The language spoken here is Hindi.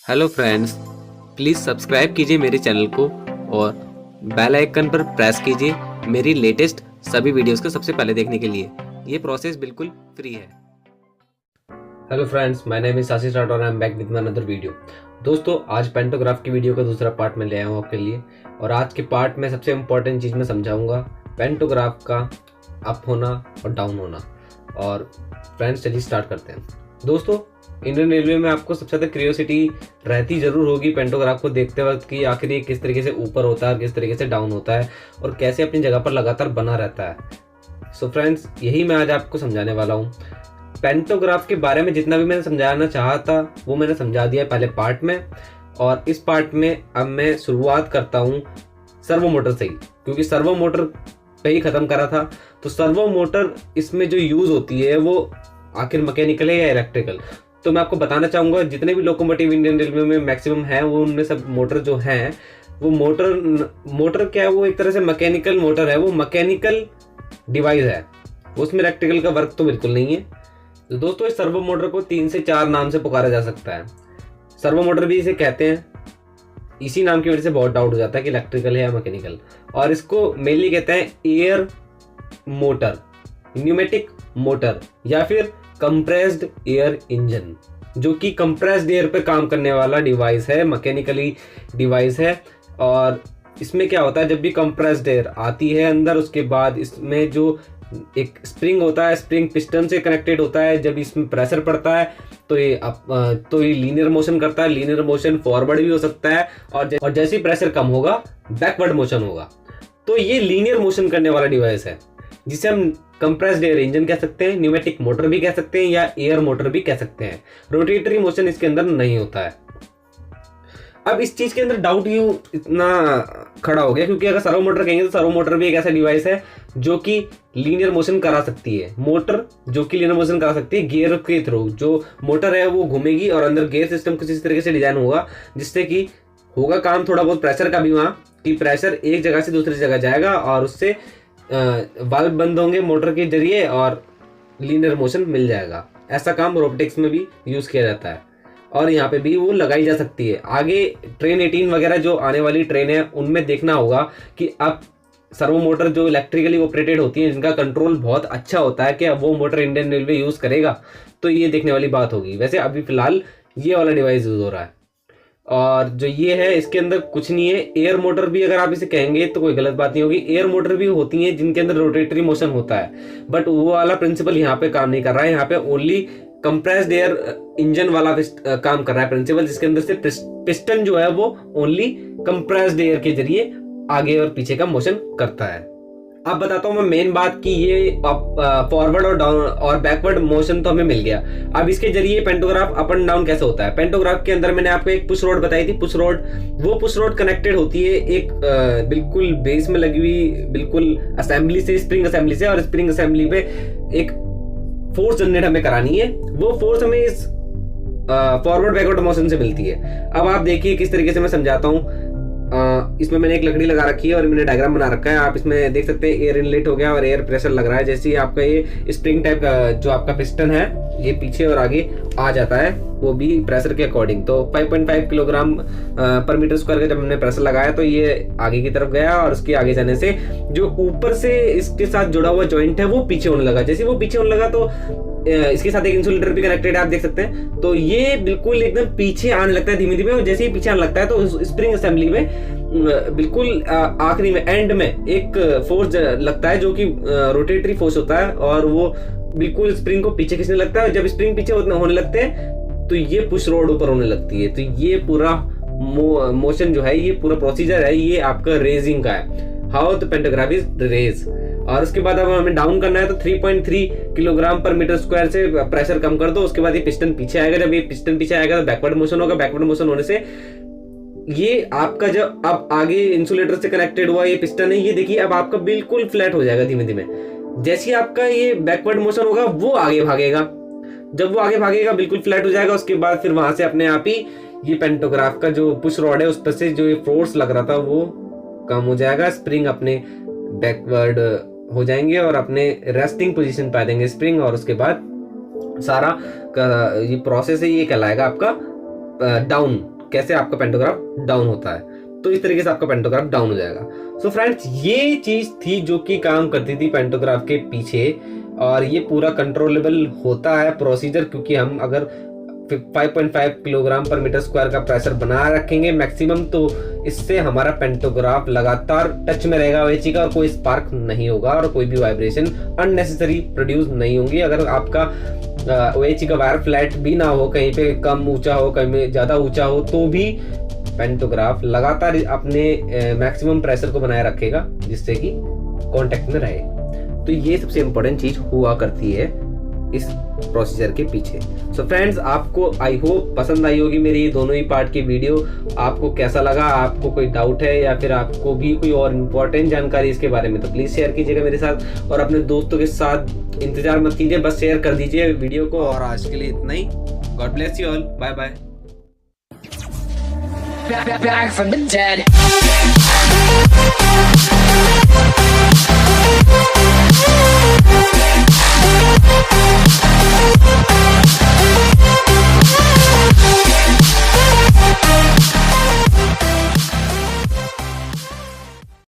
हेलो फ्रेंड्स, प्लीज़ सब्सक्राइब कीजिए मेरे चैनल को और बेल आइकन पर प्रेस कीजिए मेरी लेटेस्ट सभी वीडियोस को सबसे पहले देखने के लिए। ये प्रोसेस बिल्कुल फ्री है। Hello friends, my name is Ashish Rathore, I am back with another video. दोस्तों, आज पेंटोग्राफ की वीडियो का दूसरा पार्ट में ले आया हूँ आपके लिए। और आज के पार्ट में सबसे इम्पोर्टेंट चीज़ मैं समझाऊंगा पेंटोग्राफ का अप होना और डाउन होना। और फ्रेंड्स, चलिए स्टार्ट करते हैं। दोस्तों, इंडियन रेलवे में आपको सबसे ज़्यादा क्यूरियोसिटी रहती ज़रूर होगी पेंटोग्राफ को देखते वक्त कि आखिर ये किस तरीके से ऊपर होता है, किस तरीके से डाउन होता है और कैसे अपनी जगह पर लगातार बना रहता है। सो फ्रेंड्स, यही मैं आज आपको समझाने वाला हूँ। पेंटोग्राफ के बारे में जितना भी मैंने समझाना चाहा था वो मैंने समझा दिया है पहले पार्ट में। और इस पार्ट में अब मैं शुरुआत करता हूँ सर्वो मोटर से ही, क्योंकि सर्वो मोटर पे ही ख़त्म करा था। तो सर्वो मोटर इसमें जो यूज़ होती है वो आखिर मैकेनिकल है या इलेक्ट्रिकल, तो मैं आपको बताना चाहूँगा। जितने भी लोकोमोटिव इंडियन रेलवे में मैक्सिमम हैं वो उनमें सब मोटर जो हैं वो मोटर क्या है, वो एक तरह से मैकेनिकल मोटर है, वो मैकेनिकल डिवाइस है, उसमें इलेक्ट्रिकल का वर्क तो बिल्कुल नहीं है। तो दोस्तों, इस सर्वो मोटर को 3 से 4 नाम से पुकारा जा सकता है। सर्वो मोटर भी इसे कहते हैं, इसी नाम की वजह से बहुत डाउट हो जाता है कि इलेक्ट्रिकल है या मैकेनिकल। और इसको मेनली कहते हैं एयर मोटर, न्यूमेटिक मोटर या फिर कंप्रेस्ड एयर इंजन, जो कि कंप्रेस्ड एयर पे काम करने वाला डिवाइस है, मैकेनिकली डिवाइस है। और इसमें क्या होता है, जब भी कंप्रेस्ड एयर आती है अंदर, उसके बाद इसमें जो एक स्प्रिंग होता है, स्प्रिंग पिस्टन से कनेक्टेड होता है। जब इसमें प्रेशर पड़ता है तो ये लीनियर मोशन करता है। लीनियर मोशन फॉरवर्ड भी हो सकता है और जैसे ही प्रेशर कम होगा बैकवर्ड मोशन होगा। तो ये लीनियर मोशन करने वाला डिवाइस है, जिसे हम कंप्रेस्ड एयर इंजन कह सकते हैं, न्यूमेटिक मोटर भी कह सकते हैं या एयर मोटर भी कह सकते हैं। रोटेटरी मोशन इसके अंदर नहीं होता है। अब इस चीज के अंदर डाउट यूं इतना खड़ा हो गया, क्योंकि अगर सर्वो मोटर कहेंगे तो सर्वो मोटर भी एक ऐसा डिवाइस है जो कि लीनियर मोशन करा सकती है। मोटर जो कि लीनियर मोशन करा सकती है गियर के थ्रू। जो मोटर है वो घूमेगी और अंदर गियर सिस्टम कुछ इस तरीके से डिजाइन होगा जिससे कि होगा काम थोड़ा बहुत प्रेशर का भी, वहाँ कि प्रेशर एक जगह से दूसरी जगह जाएगा और उससे वाल्व बंद होंगे मोटर के जरिए और लीनियर मोशन मिल जाएगा। ऐसा काम रोबोटिक्स में भी यूज़ किया जाता है और यहाँ पे भी वो लगाई जा सकती है। आगे ट्रेन 18 वगैरह जो आने वाली ट्रेन है उनमें देखना होगा कि अब सर्वो मोटर जो इलेक्ट्रिकली ऑपरेटेड होती है, जिनका कंट्रोल बहुत अच्छा होता है, कि अब वो मोटर इंडियन रेलवे यूज़ करेगा, तो ये देखने वाली बात होगी। वैसे अभी फिलहाल ये वाला डिवाइस यूज़ हो रहा है। और जो ये है इसके अंदर कुछ नहीं है। एयर मोटर भी अगर आप इसे कहेंगे तो कोई गलत बात नहीं होगी। एयर मोटर भी होती हैं जिनके अंदर रोटेटरी मोशन होता है, बट वो वाला प्रिंसिपल यहाँ पे काम नहीं कर रहा है। यहाँ पे ओनली कंप्रेस्ड एयर इंजन वाला काम कर रहा है प्रिंसिपल, जिसके अंदर से पिस्टन जो है वो ओनली कंप्रेस्ड एयर के जरिए आगे और पीछे का मोशन करता है। अब बताता हूँ मैं मेन बात कि ये फॉरवर्ड और डाउन और बैकवर्ड मोशन तो हमें मिल गया। अब इसके जरिए पेंटोग्राफ अप एंड डाउन कैसे होता है। पेंटोग्राफ के अंदर मैंने आपको एक पुश रोड बताई थी। पुश रोड, वो पुश रोड कनेक्टेड होती है एक बिल्कुल बेस में लगी हुई बिल्कुल असेंबली से, स्प्रिंग असेंबली से। और स्प्रिंग असेंबली पे एक फोर्स जनरेट हमें करानी है। वो फोर्स हमें इस फॉरवर्ड बैकवर्ड मोशन से मिलती है। अब आप देखिए किस तरीके से मैं समझाता हूँ। इसमें मैंने एक लकड़ी लगा रखी है और मैंने डायग्राम बना रखा है। आप इसमें देख सकते हैं एयर इनलेट हो गया और एयर प्रेशर लग रहा है। जैसे ही आपका ये स्प्रिंग टाइप का जो आपका पिस्टन है ये पीछे और आगे आ जाता है, वो भी प्रेशर के अकॉर्डिंग। तो 5.5 किलोग्राम पर मीटर स्क्वायर का जब हमने प्रेशर लगाया तो ये आगे की तरफ गया और उसके आगे जाने से जो ऊपर से इसके साथ जुड़ा हुआ जॉइंट है वो पीछे होने लगा। जैसे वो पीछे होने लगा तो इसके साथ एक इंसुलेटर भी कनेक्टेड है, आप देख सकते हैं। तो ये बिल्कुल एकदम पीछे आने लगता है धीमे धीमे। और जैसे ही पीछे आने लगता है तो स्प्रिंग असेंबली में बिल्कुल आखिरी में एंड में एक फोर्स लगता है जो कि रोटेटरी फोर्स होता है और वो बिल्कुल स्प्रिंग को पीछे खींचने लगता है। जब स्प्रिंग पीछे होने लगते हैं तो ये पुश रोड ऊपर होने लगती है। तो ये पूरा मोशन जो है, ये पूरा प्रोसीजर है, ये आपका रेजिंग का है। How the pantograph is raise. और उसके बाद अब हमें डाउन करना है तो 3.3 किलोग्राम पर मीटर स्क्वायर से प्रेशर कम कर दो। उसके बाद ये पिस्टन पीछे आएगा। जब ये पिस्टन पीछे आएगा तो बैकवर्ड मोशन होगा। बैकवर्ड मोशन होने से ये आपका जो अब आगे इंसुलेटर से कनेक्टेड हुआ ये पिस्टन है, ये देखिए अब आपका बिल्कुल फ्लैट हो जाएगा धीमे धीमे। जैसे ही आपका ये बैकवर्ड मोशन होगा वो आगे भागेगा। जब वो आगे भागेगा बिल्कुल फ्लैट हो जाएगा। उसके बाद फिर वहां से अपने आप ही ये पेंटोग्राफ का जो पुश रॉड है उस पर से जो ये फोर्स लग रहा था वो कम हो जाएगा। स्प्रिंग अपने बैकवर्ड हो जाएंगे और अपने रेस्टिंग पोजीशन पे आ देंगे स्प्रिंग। और उसके बाद सारा का ये प्रोसेस है, ये कहलाएगा आपका डाउन कैसे आपका पेंटोग्राफ डाउन होता है। तो इस तरीके से आपका पेंटोग्राफ डाउन हो जाएगा। सो फ्रेंड्स, ये चीज थी जो कि काम करती थी पेंटोग्राफ के पीछे, और ये पूरा कंट्रोलेबल होता है प्रोसीजर, क्योंकि हम अगर 5.5 किलोग्राम पर मीटर स्क्वायर का प्रेशर बना रखेंगे मैक्सिमम, तो इससे हमारा पेंटोग्राफ लगातार टच में रहेगा OHE का, और कोई स्पार्क नहीं होगा और कोई भी वाइब्रेशन अननेसेसरी प्रोड्यूस नहीं होंगी। अगर आपका OHE का वायर फ्लैट भी ना हो, कहीं पे कम ऊंचा हो, कहीं पे ज़्यादा ऊंचा हो, तो भी पेंटोग्राफ लगातार अपने मैक्सिमम प्रेशर को बनाए रखेगा, जिससे कि कांटेक्ट में रहे। तो ये सबसे इम्पोर्टेंट चीज हुआ करती है इस प्रोसीजर के पीछे। सो फ्रेंड्स, आपको आई होप पसंद आई होगी मेरी ये दोनों ही पार्ट की वीडियो। आपको कैसा लगा, आपको कोई डाउट है या फिर आपको भी कोई और इम्पोर्टेंट जानकारी इसके बारे में, तो प्लीज शेयर कीजिएगा मेरे साथ और अपने दोस्तों के साथ। इंतजार मत कीजिए, बस शेयर कर दीजिए वीडियो को। और आज के लिए इतना ही। God bless you all, bye bye. Back from the dead.